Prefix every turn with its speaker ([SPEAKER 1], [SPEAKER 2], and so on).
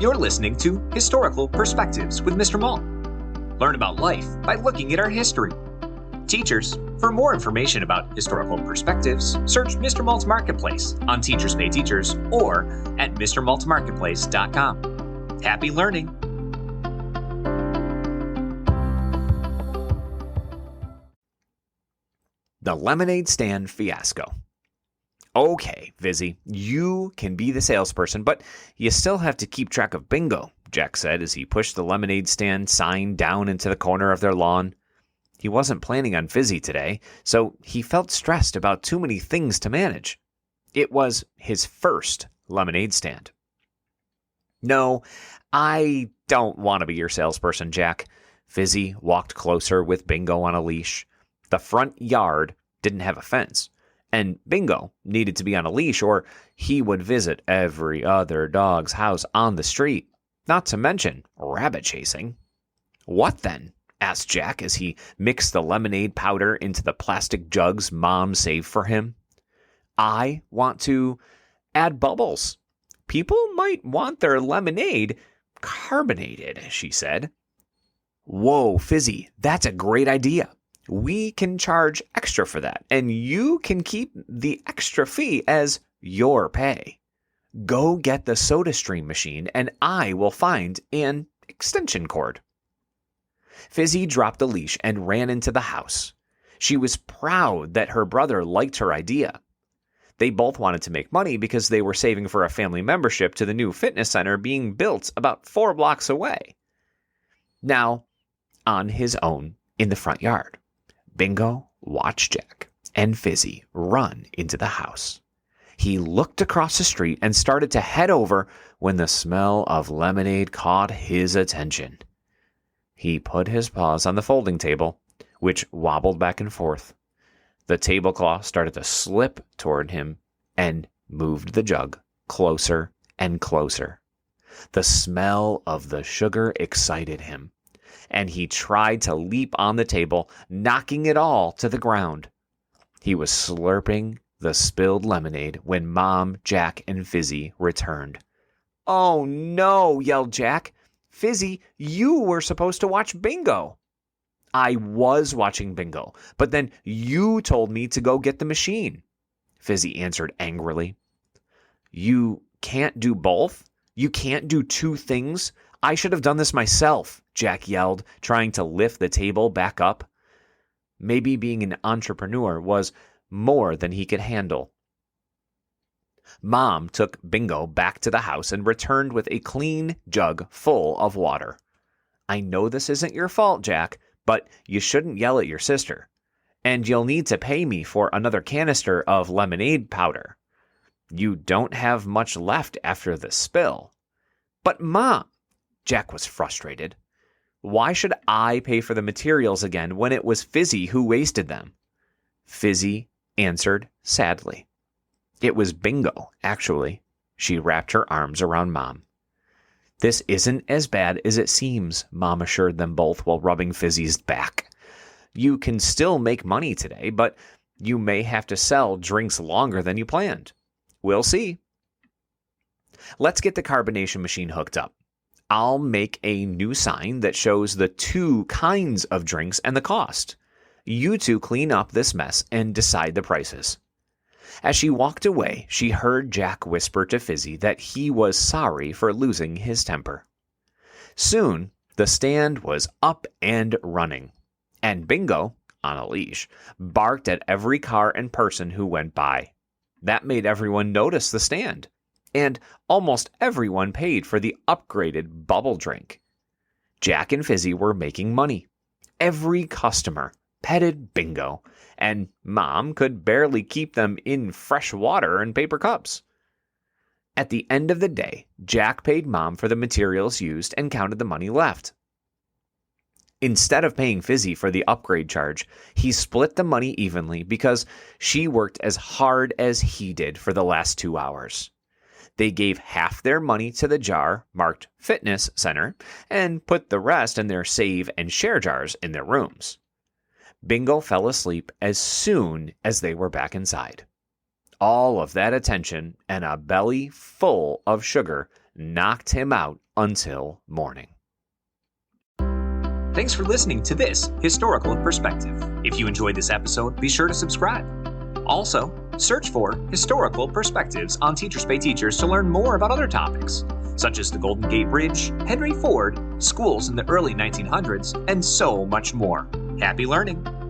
[SPEAKER 1] You're listening to Historical Perspectives with Mr. Malt. Learn about life by looking at our history. Teachers, for more information about historical perspectives, search Mr. Malt's Marketplace on Teachers Pay Teachers or at mrmaltmarketplace.com. Happy learning!
[SPEAKER 2] The Lemonade Stand Fiasco. Okay, Vizzy, you can be the salesperson, but you still have to keep track of bingo, Jack said as he pushed the lemonade stand sign down into the corner of their lawn. He wasn't planning on Fizzy today, so he felt stressed about too many things to manage. It was his first lemonade stand. No, I don't want to be your salesperson, Jack. Fizzy walked closer with Bingo on a leash. The front yard didn't have a fence, and Bingo needed to be on a leash or he would visit every other dog's house on the street, not to mention rabbit chasing. What then? Asked Jack as he mixed the lemonade powder into the plastic jugs Mom saved for him. I want to add bubbles. People might want their lemonade carbonated, she said. Whoa, Fizzy, that's a great idea. We can charge extra for that, and you can keep the extra fee as your pay. Go get the SodaStream machine, and I will find an extension cord. Fizzy dropped the leash and ran into the house. She was proud that her brother liked her idea. They both wanted to make money because they were saving for a family membership to the new fitness center being built about 4 blocks away. Now, on his own in the front yard, Bingo watched Jack and Fizzy run into the house. He looked across the street and started to head over when the smell of lemonade caught his attention. He put his paws on the folding table, which wobbled back and forth. The tablecloth started to slip toward him and moved the jug closer and closer. The smell of the sugar excited him, and he tried to leap on the table, knocking it all to the ground. He was slurping the spilled lemonade when Mom, Jack, and Fizzy returned. "Oh no," yelled Jack. "Fizzy, you were supposed to watch Bingo." "I was watching Bingo, but then you told me to go get the machine," Fizzy answered angrily. "You can't do both? You can't do 2 things? I should have done this myself," Jack yelled, trying to lift the table back up. Maybe being an entrepreneur was more than he could handle. Mom took Bingo back to the house and returned with a clean jug full of water. "I know this isn't your fault, Jack, but you shouldn't yell at your sister. And you'll need to pay me for another canister of lemonade powder. You don't have much left after the spill." "But Mom," Jack was frustrated. "Why should I pay for the materials again when it was Fizzy who wasted them?" Fizzy answered sadly. "It was Bingo, actually." She wrapped her arms around Mom. "This isn't as bad as it seems," Mom assured them both while rubbing Fizzy's back. "You can still make money today, but you may have to sell drinks longer than you planned. We'll see. Let's get the carbonation machine hooked up. I'll make a new sign that shows the 2 kinds of drinks and the cost. You 2 clean up this mess and decide the prices." As she walked away, she heard Jack whisper to Fizzy that he was sorry for losing his temper. Soon, the stand was up and running, and Bingo, on a leash, barked at every car and person who went by. That made everyone notice the stand, and almost everyone paid for the upgraded bubble drink. Jack and Fizzy were making money. Every customer petted Bingo, and Mom could barely keep them in fresh water and paper cups. At the end of the day, Jack paid Mom for the materials used and counted the money left. Instead of paying Fizzy for the upgrade charge, he split the money evenly because she worked as hard as he did for the last 2 hours. They gave half their money to the jar marked Fitness Center and put the rest in their save and share jars in their rooms. Bingo fell asleep as soon as they were back inside. All of that attention and a belly full of sugar knocked him out until morning.
[SPEAKER 1] Thanks for listening to this Historical Perspective. If you enjoyed this episode, be sure to subscribe. Also, search for Historical Perspectives on Teachers Pay Teachers to learn more about other topics, such as the Golden Gate Bridge, Henry Ford, schools in the early 1900s, and so much more. Happy learning!